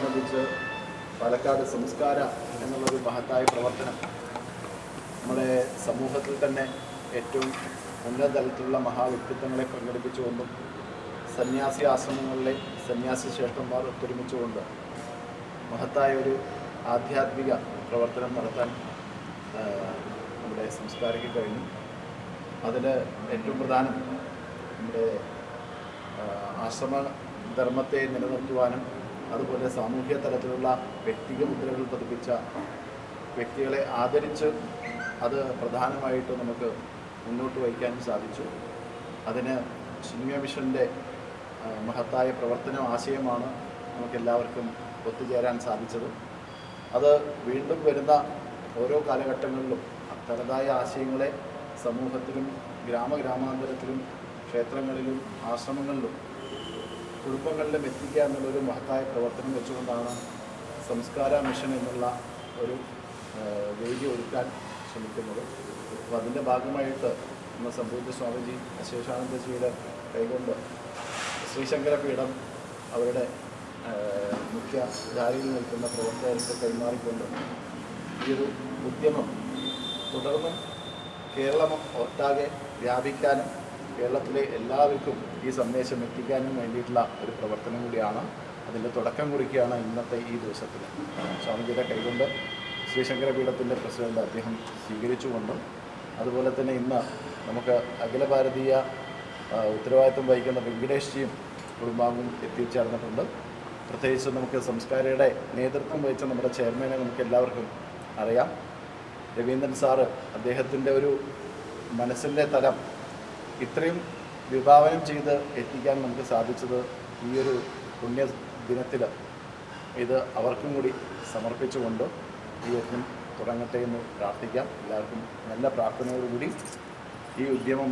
സംബന്ധിച്ച് പാലക്കാട് സംസ്കാര എന്നുള്ളൊരു മഹത്തായ പ്രവർത്തനം നമ്മുടെ സമൂഹത്തിൽ തന്നെ ഏറ്റവും ഉന്നത തലത്തിലുള്ള മഹാവ്യക്തിത്വങ്ങളെ പ്രകടിപ്പിച്ചുകൊണ്ടും സന്യാസി ആശ്രമങ്ങളിലെ സന്യാസി ശ്രേഷ്ഠന്മാർ ഒത്തൊരുമിച്ചുകൊണ്ട് മഹത്തായ ഒരു ആധ്യാത്മിക പ്രവർത്തനം നടത്താൻ നമ്മുടെ സംസ്കാരയ്ക്ക് കഴിഞ്ഞു. അതിൽ ഏറ്റവും പ്രധാനം നമ്മുടെ ആശ്രമ ധർമ്മത്തെ നിലനിർത്തുവാനും അതുപോലെ സാമൂഹ്യ തലത്തിലുള്ള വ്യക്തിഗത മുദ്രകൾ പതിപ്പിച്ച വ്യക്തികളെ ആദരിച്ച് അത് പ്രധാനമായിട്ട് നമുക്ക് മുന്നോട്ട് വയ്ക്കാനും സാധിച്ചു. അതിന് ചിന്മയ മിഷൻ്റെ മഹത്തായ പ്രവർത്തന ആശയമാണ് നമുക്കെല്ലാവർക്കും ഒത്തുചേരാൻ സാധിച്ചത്. അത് വീണ്ടും വരുന്ന ഓരോ കാലഘട്ടങ്ങളിലും തനതായ ആശയങ്ങളെ സമൂഹത്തിലും ഗ്രാമാന്തരത്തിലും ക്ഷേത്രങ്ങളിലും ആശ്രമങ്ങളിലും കുടുംബങ്ങളിലും എത്തിക്കുക എന്നുള്ളൊരു മഹത്തായ പ്രവർത്തനം വെച്ചുകൊണ്ടാണ് സംസ്കാര മിഷൻ എന്നുള്ള ഒരു വേദി ഒരുക്കാൻ ശ്രമിക്കുന്നത്. അപ്പോൾ അതിൻ്റെ ഭാഗമായിട്ട് ഇന്ന് സംഭൂത സ്വാമിജി അശേഷാനന്ദജിയുടെ കൈകൊണ്ട് ശ്രീശങ്കര പീഠം അവരുടെ മുഖ്യ ധാരയിൽ നിൽക്കുന്ന പ്രവർത്തകർക്ക് കൈമാറിക്കൊണ്ട് ഈ ഒരു ഉദ്യമം തുടർന്നും കേരളം ഒട്ടാകെ വ്യാപിക്കാനും കേരളത്തിലെ എല്ലാവർക്കും ഈ സന്ദേശം എത്തിക്കാനും വേണ്ടിയിട്ടുള്ള ഒരു പ്രവർത്തനം കൂടിയാണ്. അതിൻ്റെ തുടക്കം കുറിക്കുകയാണ് ഇന്നത്തെ ഈ ദിവസത്തിൽ. സ്വാമിജിയുടെ കൈകൊണ്ട് ശ്രീശങ്കര പീഠത്തിൻ്റെ പ്രസിഡന്റ് അദ്ദേഹം സ്വീകരിച്ചുകൊണ്ടും അതുപോലെ തന്നെ ഇന്ന് നമുക്ക് അഖില ഭാരതീയ ഉത്തരവാദിത്വം വഹിക്കുന്ന വെങ്കിടേഷ്ജിയും കുടുംബാംഗവും എത്തിച്ചേർന്നിട്ടുണ്ട്. പ്രത്യേകിച്ച് നമുക്ക് സംസ്കാരയുടെ നേതൃത്വം വഹിച്ച നമ്മുടെ ചെയർമാനെ നമുക്ക് എല്ലാവർക്കും അറിയാം, രവീന്ദ്രൻ സാറ്. അദ്ദേഹത്തിൻ്റെ ഒരു മനസ്സിൻ്റെ തലം ഇത്രയും വിഭാവനം ചെയ്ത് എത്തിക്കാൻ നമുക്ക് സാധിച്ചത് ഈ ഒരു പുണ്യ ദിനത്തിൽ ഇത് അവർക്കും കൂടി സമർപ്പിച്ചുകൊണ്ട് ഈ യജ്ഞം തുടങ്ങട്ടെ എന്ന് പ്രാർത്ഥിക്കാം. എല്ലാവർക്കും നല്ല പ്രാർത്ഥനയോടുകൂടി ഈ ഉദ്യമം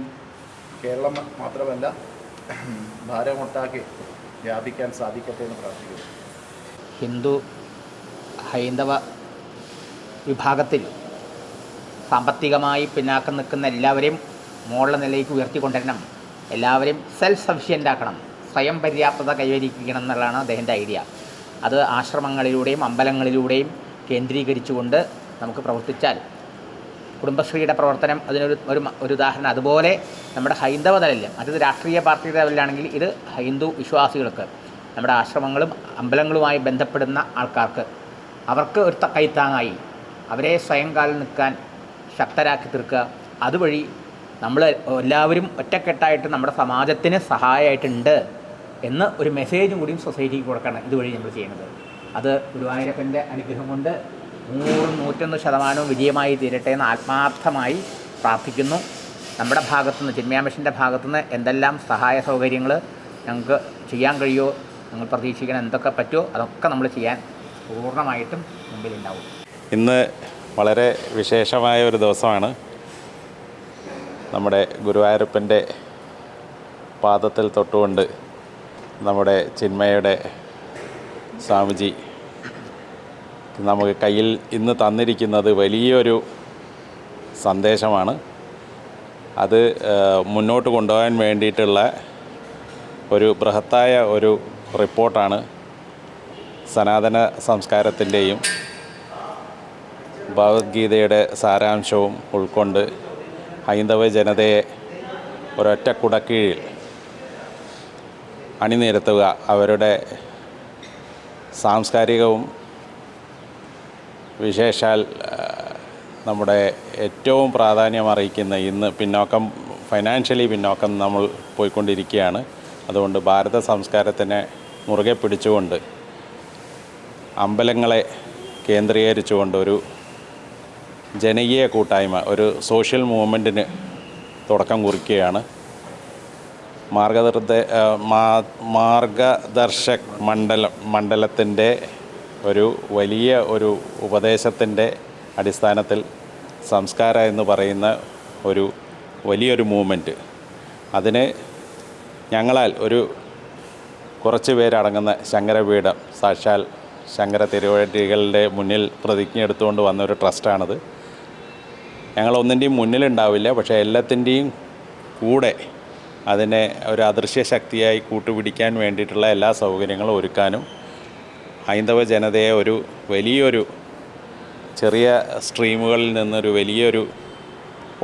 കേരളം മാത്രമല്ല ഭാരമൊട്ടാക്കി വ്യാപിക്കാൻ സാധിക്കട്ടെ എന്ന് പ്രാർത്ഥിക്കുന്നു. ഹിന്ദു ഹൈന്ദവ വിഭാഗത്തിൽ സാമ്പത്തികമായി പിന്നാക്കം നിൽക്കുന്ന എല്ലാവരെയും മോളുടെ നിലയ്ക്ക് ഉയർത്തിക്കൊണ്ടുവരണം, എല്ലാവരെയും സെൽഫ് സഫിഷ്യൻ്റ് ആക്കണം, സ്വയം പര്യാപ്തത കൈവരിക്കണം എന്നുള്ളതാണ് അദ്ദേഹത്തിൻ്റെ ഐഡിയ. അത് ആശ്രമങ്ങളിലൂടെയും അമ്പലങ്ങളിലൂടെയും കേന്ദ്രീകരിച്ചുകൊണ്ട് നമുക്ക് പ്രവർത്തിച്ചാൽ കുടുംബശ്രീയുടെ പ്രവർത്തനം അതിനൊരു ഒരു ഉദാഹരണം. അതുപോലെ നമ്മുടെ ഹൈന്ദവ തലത്തിൽ, മറ്റത് രാഷ്ട്രീയ പാർട്ടി ലെവലിലാണെങ്കിൽ ഇത് ഹിന്ദു വിശ്വാസികൾക്ക്, നമ്മുടെ ആശ്രമങ്ങളും അമ്പലങ്ങളുമായി ബന്ധപ്പെടുന്ന ആൾക്കാർക്ക് അവർക്ക് ഒരു കൈത്താങ്ങായി അവരെ സ്വയം കാലിൽ നിൽക്കാൻ ശക്തരാക്കി തീർക്കുക. അതുവഴി നമ്മൾ എല്ലാവരും ഒറ്റക്കെട്ടായിട്ട് നമ്മുടെ സമാജത്തിന് സഹായമായിട്ടുണ്ട് എന്ന് ഒരു മെസ്സേജും കൂടിയും സൊസൈറ്റിക്ക് കൊടുക്കണം ഇതുവഴി നമ്മൾ ചെയ്യുന്നത്. അത് ഗുരുവായൂരപ്പൻ്റെ അനുഗ്രഹം കൊണ്ട് 100-101% വിജയമായി തീരട്ടെ എന്ന് ആത്മാർത്ഥമായി പ്രാർത്ഥിക്കുന്നു. നമ്മുടെ ഭാഗത്തുനിന്ന്, ചിന്മയ മിഷൻ്റെ ഭാഗത്തുനിന്ന് എന്തെല്ലാം സഹായ സൗകര്യങ്ങൾ ഞങ്ങൾക്ക് ചെയ്യാൻ കഴിയുമോ, ഞങ്ങൾ പ്രതീക്ഷിക്കണം എന്തൊക്കെ പറ്റുമോ അതൊക്കെ നമ്മൾ ചെയ്യാൻ പൂർണ്ണമായിട്ടും മുമ്പിലുണ്ടാവും. ഇന്ന് വളരെ വിശേഷമായ ഒരു ദിവസമാണ്. നമ്മുടെ ഗുരുവായൂരപ്പൻ്റെ പാദത്തിൽ തൊട്ടുകൊണ്ട് നമ്മുടെ ചിന്മയുടെ സ്വാമിജി നമുക്ക് കയ്യിൽ ഇന്ന് തന്നിരിക്കുന്നത് വലിയൊരു സന്ദേശമാണ്. അത് മുന്നോട്ട് കൊണ്ടുപോകാൻ വേണ്ടിയിട്ടുള്ള ഒരു ബൃഹത്തായ ഒരു റിപ്പോർട്ടാണ്. സനാതന സംസ്കാരത്തിൻ്റെയും ഭഗവത്ഗീതയുടെ സാരാംശവും ഉൾക്കൊണ്ട് ഹൈന്ദവ ജനതയെ ഒരൊറ്റ കുടക്കീഴിൽ അണിനിരത്തുക, അവരുടെ സാംസ്കാരികവും വിശേഷാൽ നമ്മുടെ ഏറ്റവും പ്രാധാന്യം അറിയിക്കുന്ന ഇന്ന് ഫൈനാൻഷ്യലി പിന്നോക്കം നമ്മൾ പോയിക്കൊണ്ടിരിക്കുകയാണ്. അതുകൊണ്ട് ഭാരത സംസ്കാരത്തിനെ മുറുകെ പിടിച്ചുകൊണ്ട് അമ്പലങ്ങളെ കേന്ദ്രീകരിച്ചുകൊണ്ട് ഒരു ജനകീയ കൂട്ടായ്മ, ഒരു സോഷ്യൽ മൂവ്മെൻറ്റിന് തുടക്കം കുറിക്കുകയാണ്. മാർഗദർശക് മണ്ഡലത്തിൻ്റെ ഒരു വലിയ ഒരു ഉപദേശത്തിൻ്റെ അടിസ്ഥാനത്തിൽ സംസ്കാര എന്ന് പറയുന്ന ഒരു വലിയൊരു മൂവ്മെൻറ്റ്, അതിന് ഞങ്ങളാൽ കുറച്ച് പേരടങ്ങുന്ന ശങ്കരപീഠം സാക്ഷാൽ ശങ്കര തിരുവടികളുടെ മുന്നിൽ പ്രതിജ്ഞ എടുത്തുകൊണ്ട് വന്ന ഒരു ട്രസ്റ്റാണിത്. ഞങ്ങളൊന്നിൻ്റെയും മുന്നിലുണ്ടാവില്ല, പക്ഷേ എല്ലാത്തിൻ്റെയും കൂടെ അതിനെ ഒരു അദൃശ്യ ശക്തിയായി കൂട്ടുപിടിക്കാൻ വേണ്ടിയിട്ടുള്ള എല്ലാ സൗകര്യങ്ങളും ഒരുക്കാനും ഹൈന്ദവ ജനതയെ ഒരു വലിയൊരു ചെറിയ സ്ട്രീമുകളിൽ നിന്നൊരു വലിയൊരു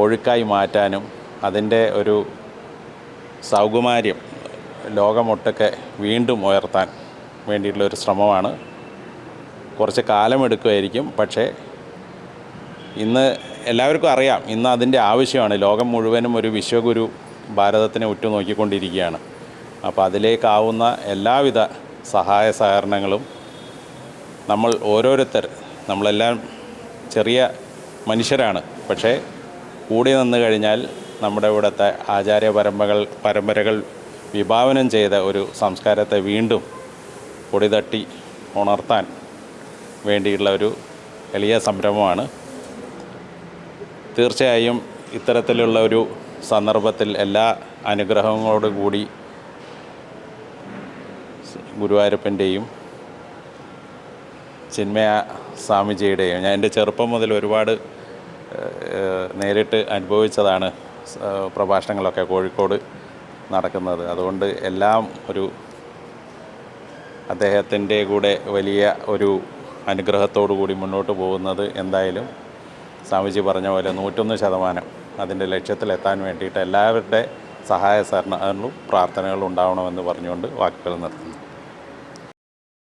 ഒഴുക്കായി മാറ്റാനും അതിൻ്റെ ഒരു സൗകുമാര്യം ലോകമൊട്ടൊക്കെ വീണ്ടും ഉയർത്താൻ വേണ്ടിയിട്ടുള്ളൊരു ശ്രമമാണ്. കുറച്ച് കാലമെടുക്കുമായിരിക്കും, പക്ഷേ ഇന്ന് എല്ലാവർക്കും അറിയാം, ഇന്ന് അതിൻ്റെ ആവശ്യമാണ്. ലോകം മുഴുവനും ഒരു വിശ്വഗുരു ഭാരതത്തിനെ ഉറ്റുനോക്കിക്കൊണ്ടിരിക്കുകയാണ്. അപ്പോൾ അതിലേക്കാവുന്ന എല്ലാവിധ സഹായ സഹകരണങ്ങളും നമ്മൾ നമ്മളെല്ലാം ചെറിയ മനുഷ്യരാണ്, പക്ഷേ കൂടി നിന്ന് കഴിഞ്ഞാൽ നമ്മുടെ ഇവിടുത്തെ പരമ്പരകൾ വിഭാവനം ചെയ്ത ഒരു സംസ്കാരത്തെ വീണ്ടും പൊടിതട്ടി ഉണർത്താൻ വേണ്ടിയുള്ള ഒരു എളിയ സംരംഭമാണ്. തീർച്ചയായും ഇത്തരത്തിലുള്ള ഒരു സന്ദർഭത്തിൽ എല്ലാ അനുഗ്രഹങ്ങളോടുകൂടി ഗുരുവായൂരപ്പൻ്റെയും ചിന്മയ സ്വാമിജിയുടെയും ഞാൻ എൻ്റെ ചെറുപ്പം മുതൽ ഒരുപാട് നേരിട്ട് അനുഭവിച്ചതാണ് പ്രഭാഷണങ്ങളൊക്കെ കോഴിക്കോട് നടക്കുന്നത്. അതുകൊണ്ട് എല്ലാം ഒരു അദ്ദേഹത്തിൻ്റെ കൂടെ വലിയ ഒരു അനുഗ്രഹത്തോടു കൂടി മുന്നോട്ട് പോകുന്നത് എന്തായാലും സ്വാമിജി പറഞ്ഞ പോലെ 101% അതിൻ്റെ ലക്ഷ്യത്തിലെത്താൻ വേണ്ടിയിട്ട് എല്ലാവരുടെ സഹായ സഹകരണങ്ങളും പ്രാർത്ഥനകളും ഉണ്ടാവണമെന്ന് പറഞ്ഞുകൊണ്ട് വാക്കുകൾ നിർത്തുന്നു.